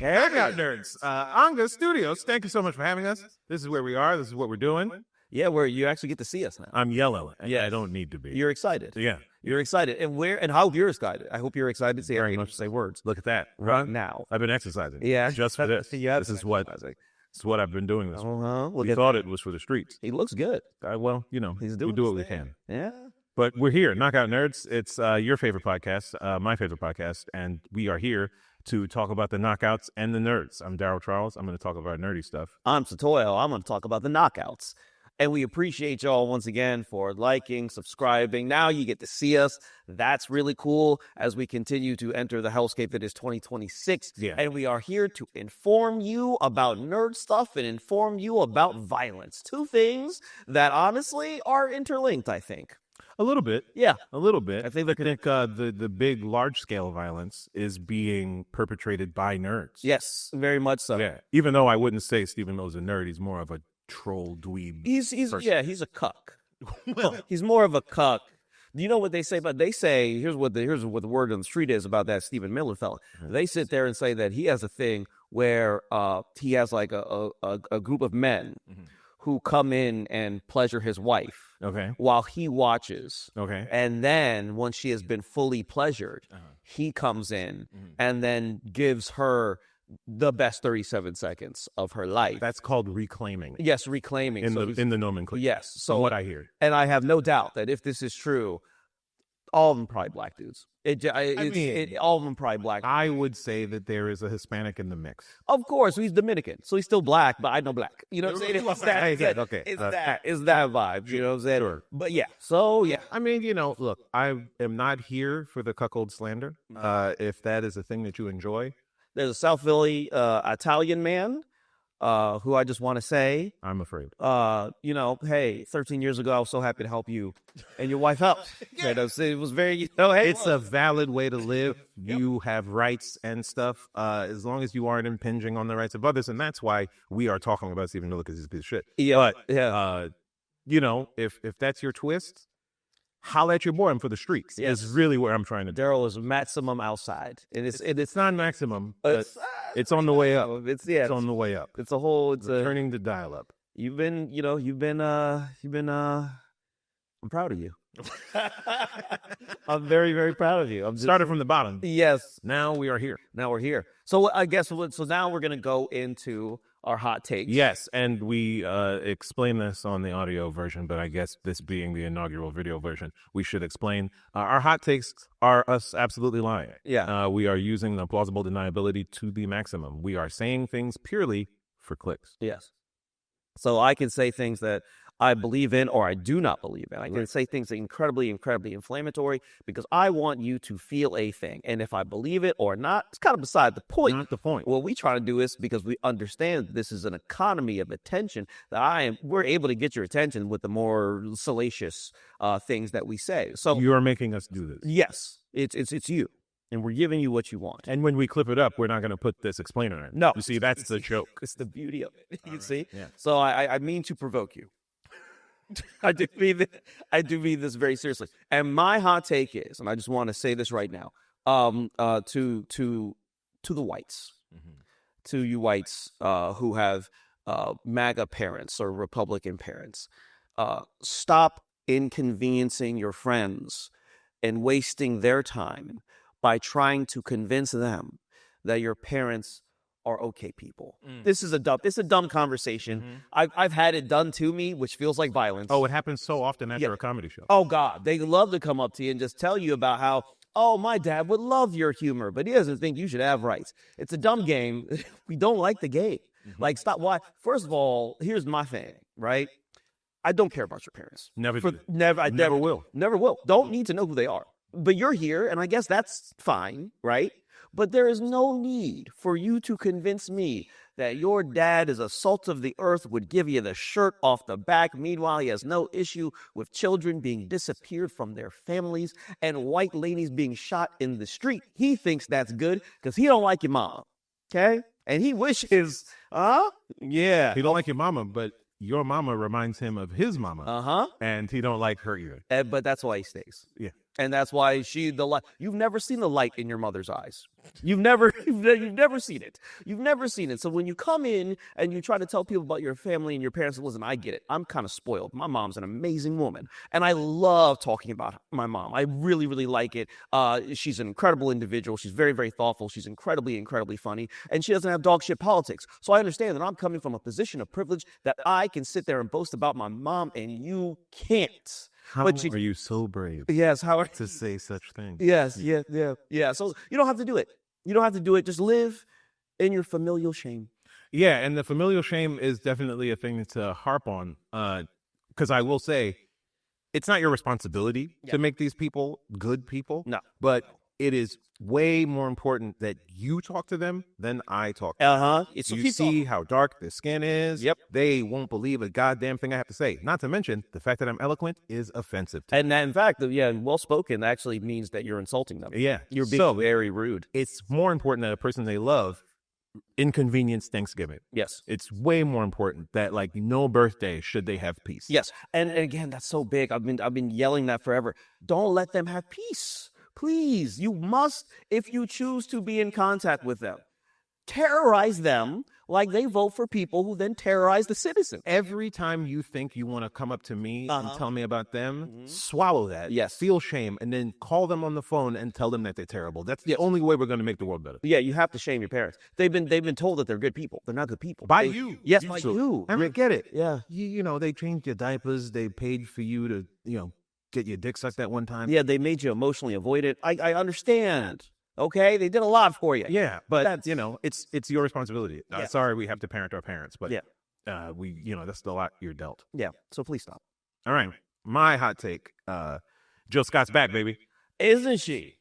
Hangout Nerds, Anga Studios. Thank you so much for having us. This is where we are. This is what we're doing. Yeah, where you actually get to see us now. I'm yellow. Yeah, I don't need to be. You're excited. Yeah. You're excited. And how you're excited. I hope you're excited to see Very how much much say words. Look at that. Right now. I've been exercising. Yeah. Just for this. Yeah, This is what I've been doing this. We thought it was for the streets. He looks good. Well, you know, He's we doing do what his we thing. can. Yeah. But we're here, Knockout Nerds. It's your favorite podcast, my favorite podcast, and we are here to talk about the knockouts and the nerds. I'm Darryl Charles. I'm going to talk about nerdy stuff. I'm Setoiyo. I'm going to talk about the knockouts. And we appreciate y'all once again for liking, subscribing. Now you get to see us. That's really cool as we continue to enter the hellscape that is 2026. Yeah. And we are here to inform you about nerd stuff and inform you about violence. Two things that honestly are interlinked, I think. A little bit. Yeah. A little bit. I think the big, large-scale violence is being perpetrated by nerds. Yes, very much so. Yeah. Even though I wouldn't say Stephen Miller's a nerd, he's more of a troll dweeb. He's person. he's a cuck. Well, he's more of a cuck. You know what they say about? They say here's what the word on the street is about that Stephen Miller fella. They sit there and say that he has a thing where he has like a group of men who come in and pleasure his wife. Okay. While he watches. Okay. And then once she has been fully pleasured, he comes in and then gives her the best 37 seconds of her life. That's called reclaiming. Yes, reclaiming. In the nomenclature. Yes. So from what I hear. And I have no doubt that if this is true, all of them probably black dudes. All of them probably black. I would say that there is a Hispanic in the mix. Of course, he's Dominican, so he's still black, but I know black. You know what I'm saying? It's that vibe. You know what I'm saying? Sure. But yeah, so yeah. I mean, you know, look, I am not here for the cuckold slander. If that is a thing that you enjoy. There's a South Philly Italian man who I just want to say. I'm afraid. You know, hey, 13 years ago, I was so happy to help you and your wife out. It was very, you know, hey. It's a valid way to live. You have rights and stuff, as long as you aren't impinging on the rights of others. And that's why we are talking about Stephen Miller, because he's a piece of shit. Yeah. But, you know, if that's your twist, holla at your boy. I'm for the streets. Yes. Is really where I'm trying to do. Darryl is maximum outside. And it's not maximum, but it's on the way up. It's on the way up. It's a whole. It's turning the dial up. You've been. I'm proud of you. I'm very, very proud of you. Started from the bottom. Yes. Now we are here. Now we're here. So I guess so. Now we're gonna go into our hot takes. Yes, and we explain this on the audio version, but I guess this being the inaugural video version, we should explain. Our hot takes are us absolutely lying. Yeah. We are using the plausible deniability to the maximum. We are saying things purely for clicks. Yes. So I can say things that I believe in or I do not believe in. I can say things that are incredibly, incredibly inflammatory because I want you to feel a thing. And if I believe it or not, it's kind of beside the point. Not the point. What we try to do is, because we understand this is an economy of attention, that we're able to get your attention with the more salacious things that we say. So you are making us do this. Yes, it's you. And we're giving you what you want. And when we clip it up, we're not going to put this explainer in. No. You see, that's the joke. It's the beauty of it. You see? Yeah. So I mean to provoke you. I do mean this very seriously. And my hot take is, and I just want to say this right now, to the whites, to you whites who have MAGA parents or Republican parents, stop inconveniencing your friends and wasting their time by trying to convince them that your parents are okay people. This is a dumb conversation. I've had it done to me, which feels like violence. Oh, it happens so often after a comedy show. Oh God, they love to come up to you and just tell you about how, oh, my dad would love your humor, but he doesn't think you should have rights. It's a dumb game. We don't like the game. Like, stop. Why? First of all, here's my thing, right? I don't care about your parents. Never will. Never will. Don't need to know who they are. But you're here, and I guess that's fine, right? But there is no need for you to convince me that your dad is a salt of the earth, would give you the shirt off the back. Meanwhile, he has no issue with children being disappeared from their families and white ladies being shot in the street. He thinks that's good because he don't like your mom, okay? And he wishes, yeah. He don't like your mama, but your mama reminds him of his mama. Uh-huh. And he don't like her either. But that's why he stays. Yeah. And that's why you've never seen the light in your mother's eyes. You've never seen it. You've never seen it. So when you come in and you try to tell people about your family and your parents, listen, I get it. I'm kind of spoiled. My mom's an amazing woman. And I love talking about my mom. I really, really like it. She's an incredible individual. She's very, very thoughtful. She's incredibly, incredibly funny. And she doesn't have dog shit politics. So I understand that I'm coming from a position of privilege that I can sit there and boast about my mom and you can't. How are you so brave? Yes, to say such things? Yes, yeah. So you don't have to do it. You don't have to do it. Just live in your familial shame. Yeah, and the familial shame is definitely a thing to harp on. Because I will say, it's not your responsibility to make these people good people. No. But it is way more important that you talk to them than I talk to them. You see how dark their skin is. Yep. They won't believe a goddamn thing I have to say. Not to mention, the fact that I'm eloquent is offensive to And that, in fact, well-spoken actually means that you're insulting them. Yeah. You're being very rude. It's more important that a person they love inconvenience Thanksgiving. Yes. It's way more important that, like, no birthday should they have peace. Yes. And again, that's so big. I've been yelling that forever. Don't let them have peace. Please, you must, if you choose to be in contact with them, terrorize them like they vote for people who then terrorize the citizen. Every time you think you want to come up to me and tell me about them, swallow that. Yes. Feel shame, and then call them on the phone and tell them that they're terrible. That's the only way we're going to make the world better. Yeah, you have to shame your parents. They've been told that they're good people. They're not good people. By you. Yes, by you. I mean, get it. Yeah. You know, they changed your diapers. They paid for you to, get your dick sucked that one time. Yeah, they made you emotionally avoided. I understand. Okay, they did a lot for you. Yeah, but it's your responsibility. Yeah. Sorry, we have to parent our parents, but Yeah. that's the lot you're dealt. Yeah, so please stop. All right, my hot take. Jill Scott's back, baby. Isn't she?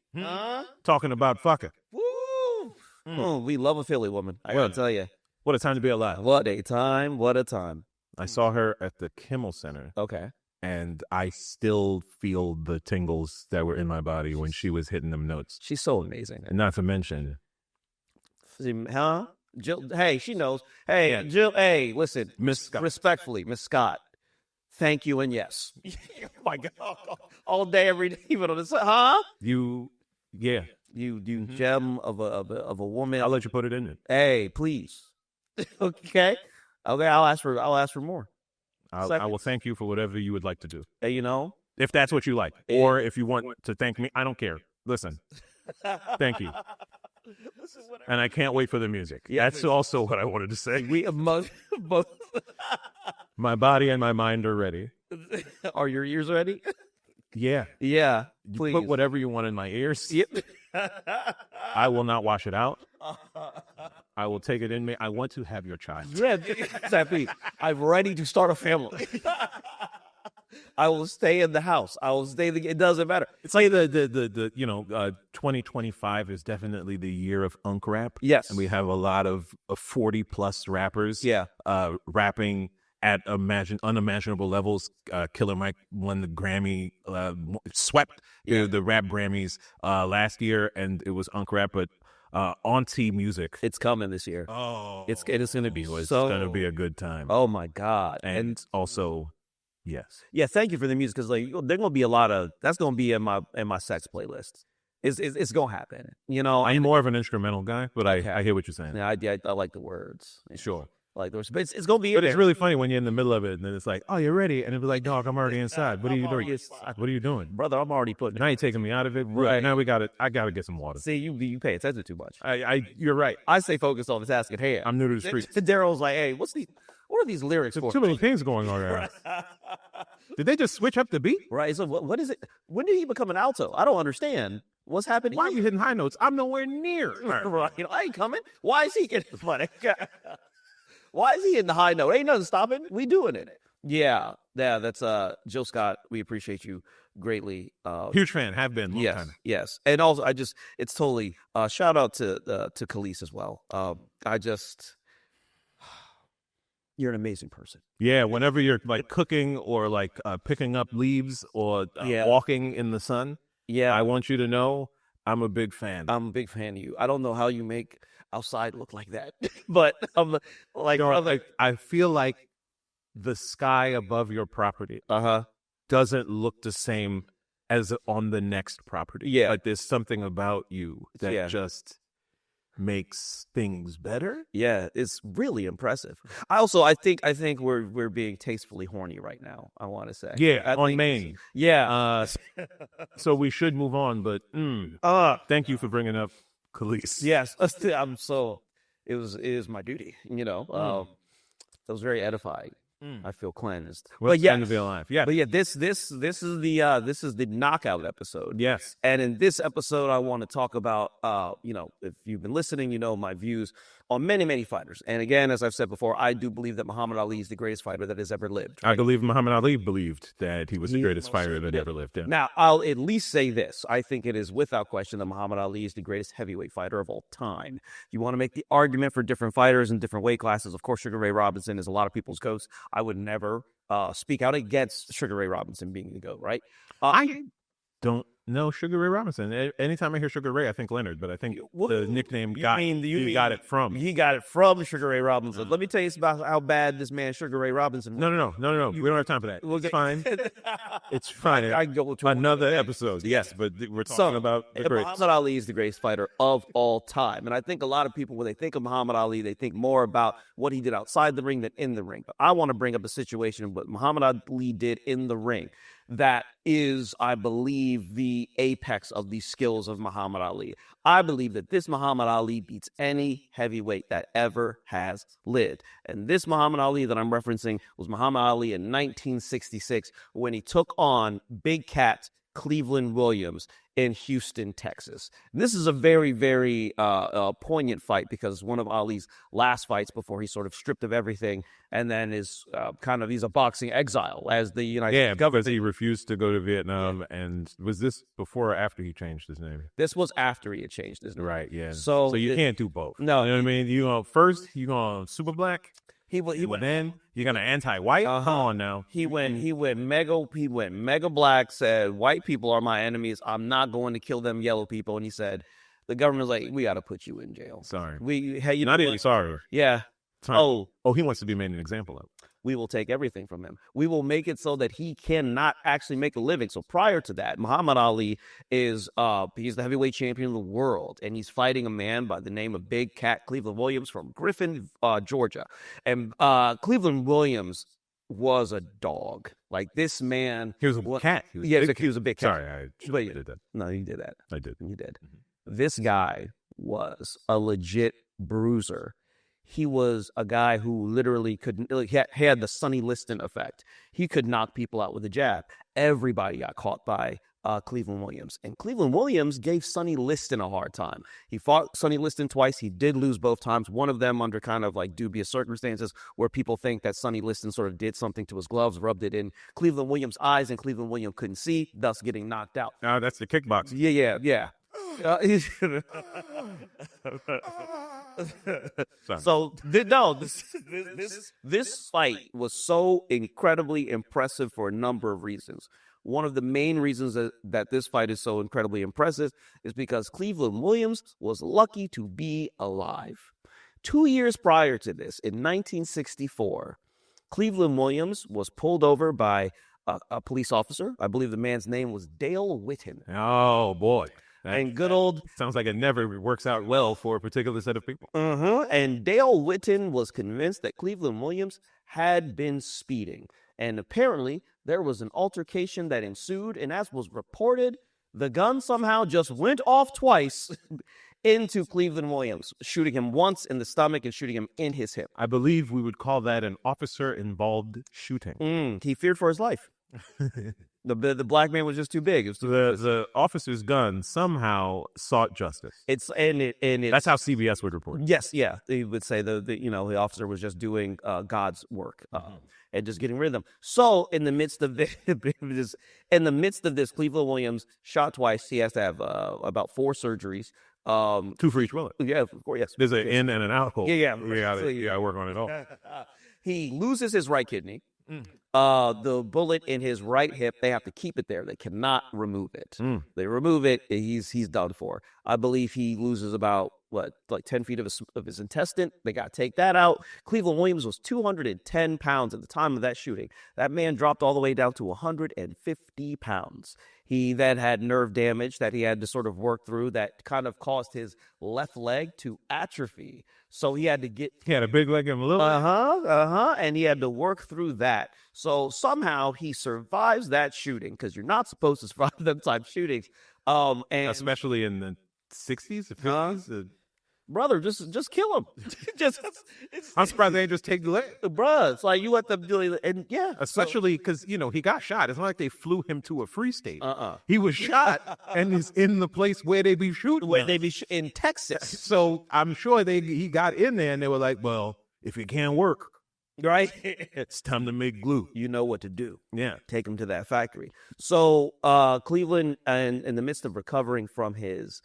Talking about fucker. Woo! Oh, we love a Philly woman. I gotta tell you. What a time to be alive. What a time. What a time. I saw her at the Kimmel Center. Okay. And I still feel the tingles that were in my body when she was hitting them notes. She's so amazing. And not to mention, Huh? Jill, hey, she knows. Hey, Yeah. Jill, hey, listen. Miss Scott. Respectfully, Miss Scott, thank you and yes. Oh my God. All day, every day, even on the huh? You Gem of a woman. I'll let you put it in it. Hey, please. Okay. I'll ask for more. I will thank you for whatever you would like to do. Hey, If that's what you like. Or if you want to thank me, I don't care. Listen. Thank you. And I can't wait for the music. Yeah, That's also what I wanted to say. we both. My body and my mind are ready. Are your ears ready? Yeah. Yeah. You Please. put whatever you want in my ears. Yep. I will not wash it out. I will take it in me. I want to have your child. Yeah, exactly. I'm ready to start a family. I will stay in the house. I will stay. It doesn't matter. It's like the 2025 is definitely the year of unk rap. Yes. And we have a lot of 40 plus rappers. Yeah. Rapping at unimaginable levels. Killer Mike won the Grammy, swept the rap Grammys last year, and it was unk rap, but auntie music. It's coming this year. Oh, It's going to be it's so. gonna be a good time. Oh my God. and also, yes, Yeah, thank you for the music because they're gonna be a lot of that's gonna be in my sex playlist. It's gonna happen. I'm more of an instrumental guy, but I hear what you're saying. Yeah, I like the words. Sure. I like the words, but it's gonna be. But it's really funny when you're in the middle of it, and then it's like, "Oh, you're ready," and it'll be like, "Dog, I'm already inside. What are you doing? What are you doing, brother? I'm already putting. Now you're taking me out of it. Right. Now I gotta get some water. See, you pay attention too much. You're right. I stay focused on the task at hand. I'm new to the streets. Darryl's like, hey, what are these lyrics for? Too many things going on there. Did they just switch up the beat? Right. So what is it? When did he become an alto? I don't understand. What's happening? Why are you hitting high notes? I'm nowhere near. Right. I ain't coming. Why is he getting money? Why is he in the high note? Ain't nothing stopping. We doing it. Yeah. That's Jill Scott. We appreciate you greatly. Huge fan. Have been. Long yes. time. Yes. And also, it's totally shout out to Khalees as well. You're an amazing person. Yeah. Whenever you're like cooking or like picking up leaves or walking in the sun. Yeah. I want you to know I'm a big fan. I'm a big fan of you. I don't know how you make outside look like that, but I'm like, I feel like the sky above your property doesn't look the same as on the next property. Yeah. Like there's something about you that Yeah. just makes things better. Yeah, it's really impressive. I think we're being tastefully horny right now. I want to say. Yeah, I on think- Maine. Yeah. So we should move on, but thank you for bringing up Khalees. Yes. I'm so. It is my duty. That was very edifying. I feel cleansed. Well, but yeah, to be alive. Yeah. But yeah, this is the knockout episode. Yes. And in this episode, I want to talk about if you've been listening, my views on many, many fighters. And again, as I've said before, I do believe that Muhammad Ali is the greatest fighter that has ever lived. I believe Muhammad Ali believed that he was the greatest fighter that ever lived. Yeah. Now, I'll at least say this. I think it is without question that Muhammad Ali is the greatest heavyweight fighter of all time. If you want to make the argument for different fighters in different weight classes, of course, Sugar Ray Robinson is a lot of people's GOAT. I would never speak out against Sugar Ray Robinson being the GOAT, right? I don't know Sugar Ray Robinson. Anytime I hear Sugar Ray, I think Leonard, but I think the nickname got it from. He got it from Sugar Ray Robinson. Let me tell you about how bad this man Sugar Ray Robinson was. No. We don't have time for that. It's fine. It's fine. I can go to another episode. Yes, but we're talking about the greats. Muhammad Ali is the greatest fighter of all time. And I think a lot of people, when they think of Muhammad Ali, they think more about what he did outside the ring than in the ring. But I want to bring up a situation what Muhammad Ali did in the ring. That is, I believe, the apex of the skills of Muhammad Ali. I believe that this Muhammad Ali beats any heavyweight that ever has lived. And this Muhammad Ali that I'm referencing was Muhammad Ali in 1966 when he took on Big Cat Cleveland Williams in Houston, Texas. And this is a very, very poignant fight because one of Ali's last fights before he sort of stripped of everything and then is he's a boxing exile as the United States government. Because he refused to go to Vietnam. And was this before or after he changed his name? This was after he had changed his name. Right, yeah. So you can't do both. No. You know what I mean? You go first, you go super black. He went. Then you're gonna anti-white. Come on now. He went mega black. Said white people are my enemies. I'm not going to kill them yellow people. And he said, the government was like, we got to put you in jail. Sorry. Not even sorry. Yeah. Sorry. Oh, he wants to be made an example of. We will take everything from him. We will make it so that he cannot actually make a living. So prior to that, Muhammad Ali is he's the heavyweight champion of the world, and he's fighting a man by the name of Big Cat Cleveland Williams from Griffin, Georgia. And Cleveland Williams was a dog. Like this man, he was a cat. He was a big cat. Sorry, I did that. No, you did that. I did. You did. Mm-hmm. This guy was a legit bruiser. He was a guy who literally he had the Sonny Liston effect. He could knock people out with a jab. Everybody got caught by Cleveland Williams. And Cleveland Williams gave Sonny Liston a hard time. He fought Sonny Liston twice. He did lose both times. One of them under kind of like dubious circumstances where people think that Sonny Liston sort of did something to his gloves, rubbed it in Cleveland Williams' eyes, and Cleveland Williams couldn't see, thus getting knocked out. No, that's the kickboxing. Yeah. So this fight was so incredibly impressive for a number of reasons. One of the main reasons that this fight is so incredibly impressive is because Cleveland Williams was lucky to be alive. 2 years prior to this, in 1964, Cleveland Williams was pulled over by a police officer. I believe the man's name was Dale Whitten. Oh, boy. And good old... Sounds like it never works out well for a particular set of people. And Dale Whitten was convinced that Cleveland Williams had been speeding. And apparently, there was an altercation that ensued. And as was reported, the gun somehow just went off twice into Cleveland Williams, shooting him once in the stomach and shooting him in his hip. I believe we would call that an officer-involved shooting. He feared for his life. The black man was just too big. It was the officer's gun somehow sought justice. That's how CBS would report. Yes, yeah, they would say the officer was just doing God's work and just getting rid of them. So in the midst of this, Cleveland Williams shot twice. He has to have about 4 surgeries. 2 for each bullet. Yeah, of course. Yes. There's an in and an out hole. Yeah. You gotta work on it all. He loses his right kidney. The bullet in his right hip, they have to keep it there. They cannot remove it. They remove it, he's done for. I believe he loses about like 10 feet of his intestine. They got to take that out. Cleveland Williams was 210 pounds at the time of that shooting. That man dropped all the way down to 150 pounds. He then had nerve damage that he had to sort of work through that kind of caused his left leg to atrophy. So he had to get... He had a big leg and a little leg. And he had to work through that. So somehow he survives that shooting, because you're not supposed to survive them type shootings. And especially in the 60s, the 50s. Brother, just kill him. I'm surprised they didn't just take the leg. Bruh, it's like you let them do it. And yeah. Especially because, he got shot. It's not like they flew him to a free state. He was shot and is in the place where they be shooting. Where they be in Texas. So I'm sure he got in there and they were like, well, if it can't work, right, it's time to make glue. You know what to do. Yeah. Take him to that factory. So Cleveland, and in the midst of recovering from his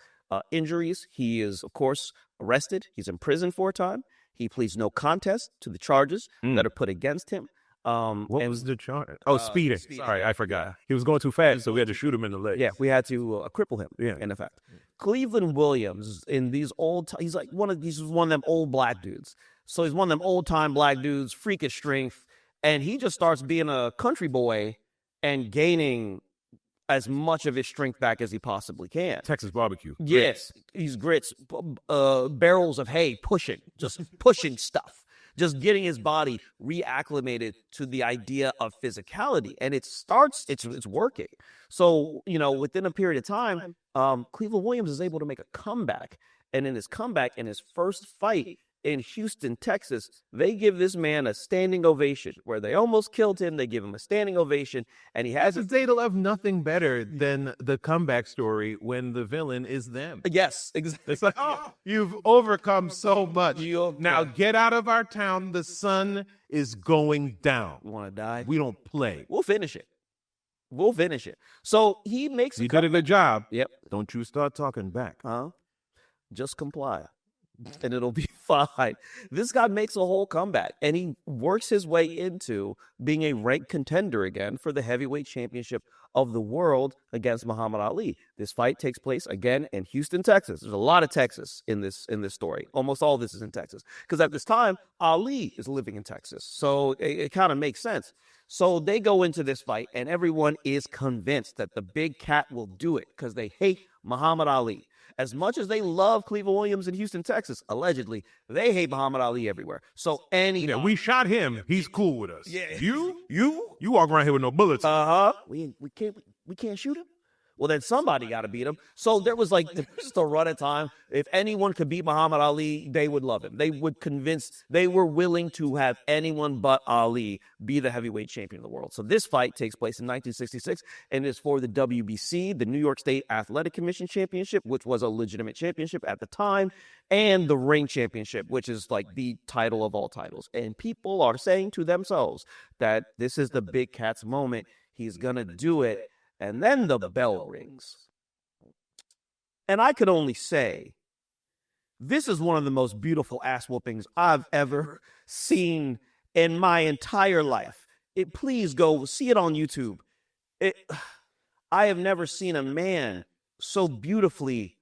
injuries, he is, of course, arrested. He's in prison for a time. He pleads no contest to the charges that are put against him. What was the charge? Oh, speeding. Sorry, I forgot. He was going too fast, so we had to shoot him in the leg. Yeah, we had to cripple him. Yeah, in effect. Cleveland Williams, in these he's like he's one of them old black dudes. So he's one of them old time black dudes, freakish strength, and he just starts being a country boy and gaining as much of his strength back as he possibly can. Texas barbecue. Yes, he's grits, barrels of hay, just pushing stuff, just getting his body reacclimated to the idea of physicality, and it's working. So within a period of time, Cleveland Williams is able to make a comeback, and in his comeback, in his first fight in Houston, Texas, they give this man a standing ovation. Where they almost killed him, they give him a standing ovation, and he has... They'll have nothing better than the comeback story when the villain is them. Yes, exactly. It's like, oh, you've overcome so much. Now get out of our town. The sun is going down. You want to die? We don't play. We'll finish it. So he makes... You did a good job. Yep. Don't you start talking back. Just comply. And it'll be fine. This guy makes a whole comeback, and he works his way into being a ranked contender again for the heavyweight championship of the world against Muhammad Ali. This fight takes place again in Houston, Texas. There's a lot of Texas in this story. Almost all this is in Texas, because at this time Ali is living in Texas, so it kind of makes sense. So they go into this fight, and everyone is convinced that the big cat will do it because they hate Muhammad Ali. As much as they love Cleveland Williams in Houston, Texas, allegedly, they hate Muhammad Ali everywhere. So we shot him. He's cool with us. Yeah. You walk around here with no bullets. We can't shoot him. Well, then somebody got to beat him. So there was a run of time. If anyone could beat Muhammad Ali, they would love him. They were willing to have anyone but Ali be the heavyweight champion of the world. So this fight takes place in 1966 and is for the WBC, the New York State Athletic Commission Championship, which was a legitimate championship at the time, and the Ring Championship, which is like the title of all titles. And people are saying to themselves that this is the big cat's moment. He's going to do it. And then the bell rings. And I could only say, this is one of the most beautiful ass whoopings I've ever seen in my entire life. Please go see it on YouTube. I have never seen a man so beautifully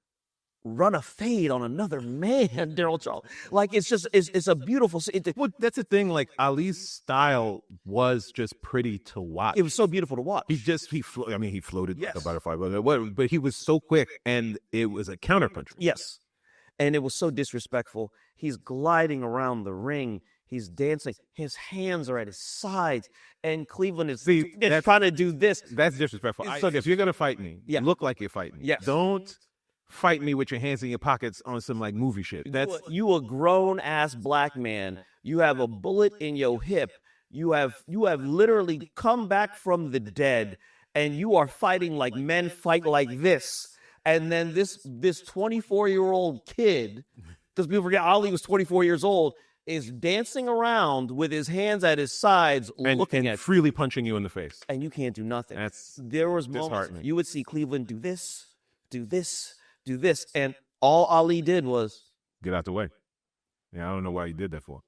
run a fade on another man, Darryl Charles. It's a beautiful... Well, that's the thing. Ali's style was just pretty to watch. It was so beautiful to watch. He floated like a butterfly, but he was so quick, and it was a counterpunch. Yes, and it was so disrespectful. He's gliding around the ring. He's dancing. His hands are at his sides, and Cleveland is trying to do this. That's disrespectful. If you're gonna fight me, look like you're fighting me. Yes. Don't fight me with your hands in your pockets on some movie shit. You a grown ass black man. You have a bullet in your hip. You have literally come back from the dead, and you are fighting like men fight like this. And then this 24-year-old kid, because people forget Ali was 24 years old, is dancing around with his hands at his sides, looking at freely punching you in the face, and you can't do nothing. There was moments you would see Cleveland do this, and all Ali did was get out the way. Yeah, I don't know why he did that for.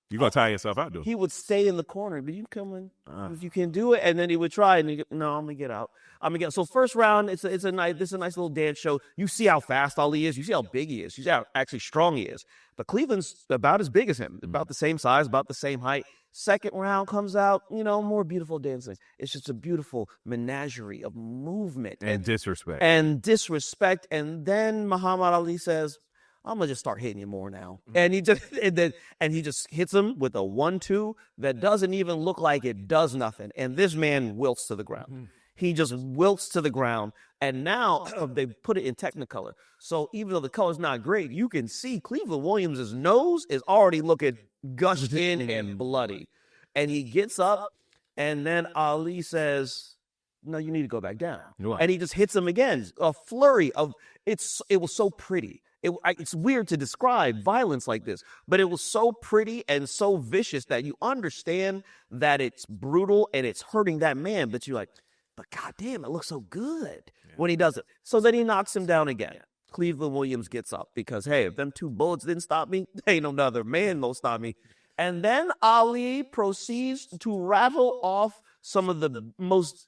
You're going to tire yourself out, dude. He would stay in the corner, but you coming, if you can do it, and then he would try, and no, I'm gonna get out. I'm gonna get. So first round, it's a nice little dance show. You see how fast Ali is. You see how big he is. You see how actually strong he is. But Cleveland's about as big as him, about the same size, about the same height. Second round comes out, more beautiful dancing. It's just a beautiful menagerie of movement and disrespect. And then Muhammad Ali says, I'm gonna just start hitting you more now. And he just hits him with a 1-2 that doesn't even look like it does nothing. And this man wilts to the ground. He just wilts to the ground. And now they put it in Technicolor. So even though the color's not great, you can see Cleveland Williams' nose is already looking gushed in and bloody. And he gets up, and then Ali says, no, you need to go back down. What? And he just hits him again. A flurry of it was so pretty. It's weird to describe violence like this, but it was so pretty and so vicious that you understand that it's brutal and it's hurting that man, but you're like, but goddamn, it looks so good when he does it. So then he knocks him down again. Cleveland Williams gets up because, hey, if them 2 bullets didn't stop me, ain't no other man gonna stop me. And then Ali proceeds to rattle off some of the most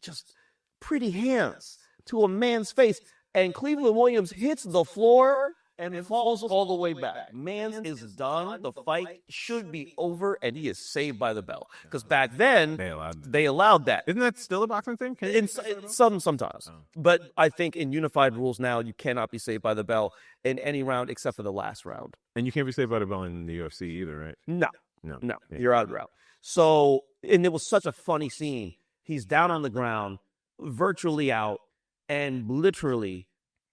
just pretty hands to a man's face. And Cleveland Williams hits the floor and it falls all the way back. Man is done. The fight should be over, and he is saved by the bell. Because back then, they allowed that. Isn't that still a boxing thing? Sometimes. But I think in unified rules now, you cannot be saved by the bell in any round except for the last round. And you can't be saved by the bell in the UFC either, right? No. Yeah. You're out of the round. So, and it was such a funny scene. He's down on the ground, virtually out, and literally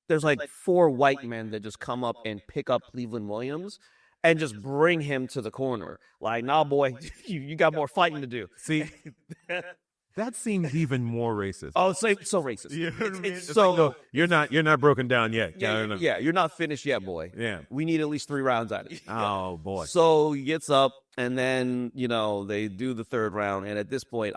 there's like 4 white men that just come up and pick up Cleveland Williams and just bring him to the corner. Like, nah, boy, you got more fighting to do. See, that seems even more racist. Oh, so racist. You know what I mean? It's so no, you're not broken down yet. Yeah, you're not finished yet, boy. Yeah. We need at least 3 rounds out of it. Oh, boy. So he gets up, and then, they do the 3rd round. And at this point,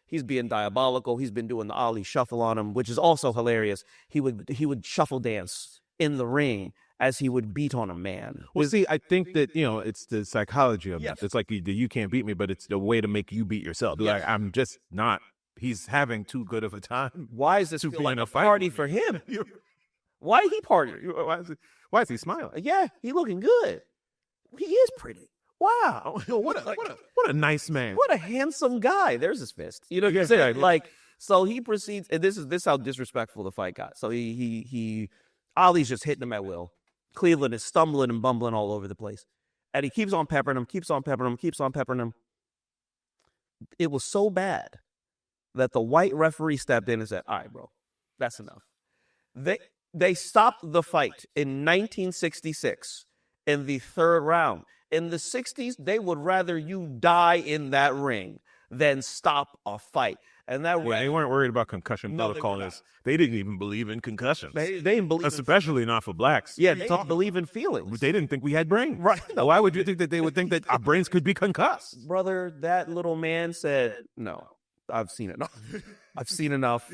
he's being diabolical. He's been doing the Ali shuffle on him, which is also hilarious. He would shuffle dance in the ring as he would beat on a man. Well, see, I think that, it's the psychology of it. It's like you can't beat me, but it's the way to make you beat yourself. Yes. Like, I'm just not. He's having too good of a time. Why is this to feel be like in a fight party for him? Why he partying? Why is he smiling? Yeah, he looking good. He is pretty. Wow. What a nice man. What a handsome guy. There's his fist. You know what I'm saying? Like, so he proceeds, and this is how disrespectful the fight got. So Ali's just hitting him at will. Cleveland is stumbling and bumbling all over the place. And he keeps on peppering him. It was so bad that the white referee stepped in and said, all right, bro, that's enough. They stopped the fight in 1966 in the 3rd round. In the 60s, they would rather you die in that ring than stop a fight. And that they weren't worried about concussion protocol. They didn't even believe in concussions. They didn't believe, especially not for blacks. Yeah, they didn't believe in feelings. They didn't think we had brains. Right? No. Why would you think that they would think that our brains could be concussed? Brother, that little man said, "No, I've seen enough. I've seen enough."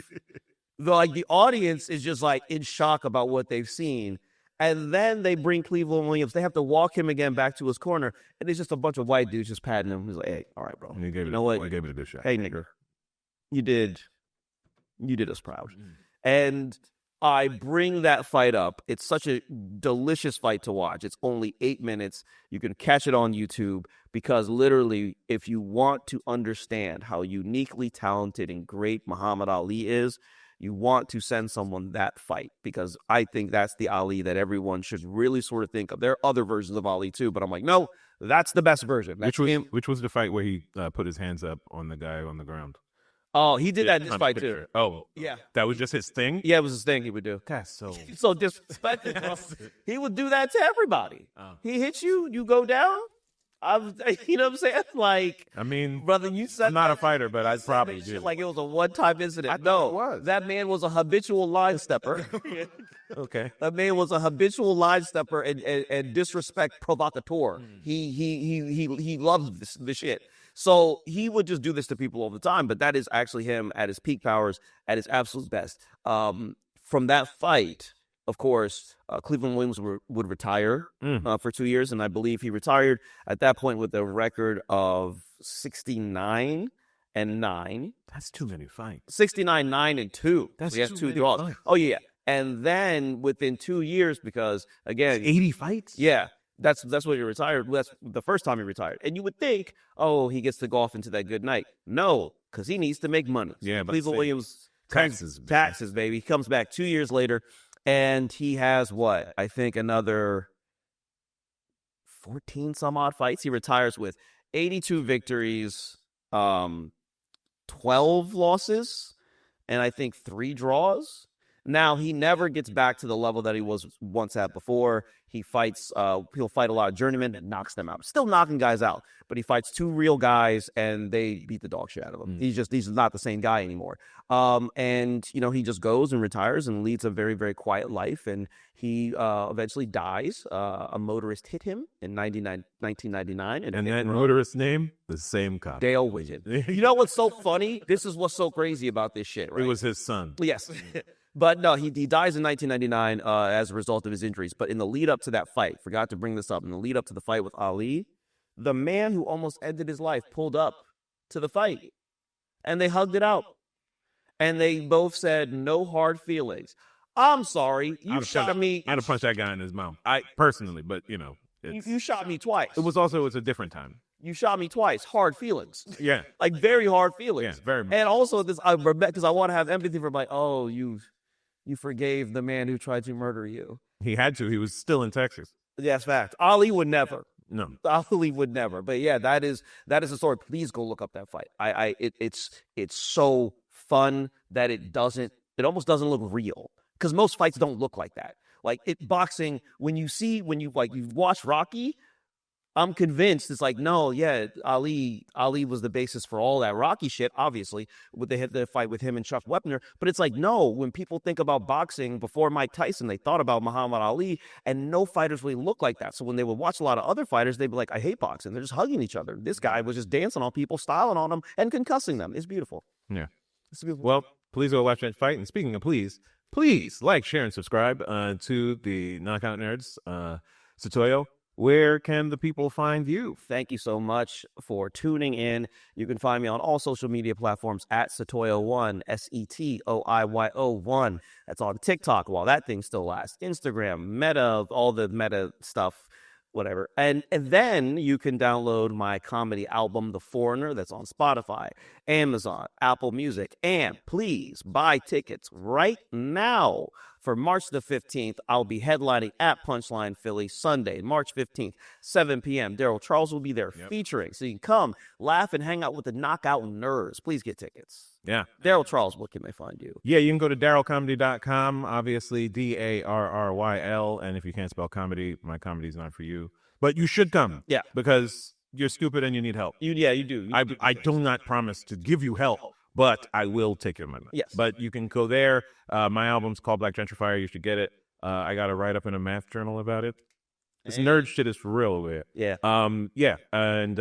The audience is just like in shock about what they've seen. And then they bring Cleveland Williams. They have to walk him again back to his corner. And it's just a bunch of white dudes just patting him. He's like, hey, all right, bro. You gave it a good shot. Hey, nigger. You did us proud. And I bring that fight up. It's such a delicious fight to watch. It's only 8 minutes. You can catch it on YouTube because literally, if you want to understand how uniquely talented and great Muhammad Ali is, you want to send someone that fight because I think that's the Ali that everyone should really sort of think of. There are other versions of Ali too, but I'm like, no, that's the best version. Which was the fight where he put his hands up on the guy on the ground? Oh, he did that in this fight too. Oh, yeah. That was just his thing? Yeah, it was his thing he would do. That's so disrespectful, bro. He would do that to everybody. Oh. He hits you, you go down. You know what I'm saying? Like, I mean, brother, you said I'm not a fighter, but I probably shit did. like it was a one-time incident. I thought it was. That man was a habitual line stepper. Okay. That man was a habitual line stepper and disrespect provocateur. He loves this shit. So he would just do this to people all the time. But that is actually him at his peak powers, at his absolute best. From that fight, of course, Cleveland Williams would retire for 2 years, and I believe he retired at that point with a record of 69-9. That's too many fights. 69-9-2. That's so he has too 2 many draws. fights. Oh yeah, and then within 2 years, because again, 80 fights. yeah, that's when he retired. That's the first time he retired. And you would think, oh, he gets to go off into that good night. No, because he needs to make money. Yeah, but Cleveland Williams taxes, baby. He comes back 2 years later, and he has what? I think another 14 some odd fights. He retires with 82 victories, 12 losses, and I think 3 draws. Now, he never gets back to the level that he was once at before. He fights, he'll fight a lot of journeymen and knocks them out. Still knocking guys out, but he fights 2 real guys and they beat the dog shit out of him. He's not the same guy anymore. And, you know, he just goes and retires and leads a very, very quiet life. And he eventually dies. A motorist hit him in 1999. And that motorist's name? The same cop. Dale Widget. You know what's so funny? This is what's so crazy about this shit, right? It was his son. Yes. But no, he dies in 1999 as a result of his injuries. But in the lead up to that fight, forgot to bring this up, in the lead up to the fight with Ali, the man who almost ended his life pulled up to the fight. And they hugged it out. And they both said, no hard feelings. I'm sorry. You shot me. I'd have punched that guy in his mouth. I personally, but you know. You shot me twice. It was a different time. You shot me twice. Hard feelings. Yeah. Like very hard feelings. Yeah, very much. And also this, because I want to have empathy for like, oh, you forgave the man who tried to murder you. He had to. He was still in Texas. Yes, fact. Ali would never. No. Ali would never. But yeah, that is the story. Please go look up that fight. It's so fun that it almost doesn't look real. Because most fights don't look like that. Like boxing, when you watch Rocky, I'm convinced it's like, no, yeah, Ali was the basis for all that Rocky shit, obviously, with the fight with him and Chuck Wepner. But it's like, no, when people think about boxing before Mike Tyson, they thought about Muhammad Ali, and no fighters really look like that. So when they would watch a lot of other fighters, they'd be like, I hate boxing. They're just hugging each other. This guy was just dancing on people, styling on them, and concussing them. It's beautiful. Yeah. It's beautiful. Well, please go watch that fight. And speaking of please like, share, and subscribe to the Knockout Nerds, Setoiyo. Where can the people find you? Thank you so much for tuning in. You can find me on all social media platforms at Setoiyo1, Setoiyo1. That's on TikTok while that thing still lasts. Instagram, Meta, all the Meta stuff, whatever. And then you can download my comedy album, The Foreigner, that's on Spotify, Amazon, Apple Music. And please buy tickets right now. For March the 15th, I'll be headlining at Punchline Philly Sunday, March 15th, 7 p.m. Darryl Charles will be there featuring. So you can come, laugh, and hang out with the Knockout Nerds. Please get tickets. Yeah. Darryl Charles, what can they find you? Yeah, you can go to darrylcomedy.com, obviously, Darryl. And if you can't spell comedy, my comedy's not for you. But you should come. Yeah. Because you're stupid and you need help. You do. I do not promise to give you help, but I will take your money. Yes. But you can go there. My album's called Black Gentrifier. You should get it. I got to write up in a math journal about it. This nerd shit is for real over here. Yeah. Yeah. And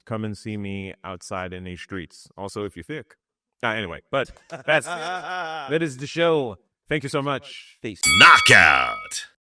come and see me outside in these streets. Also, if you're thick. Anyway, but that is the show. Thank you so much. Peace. Knockout.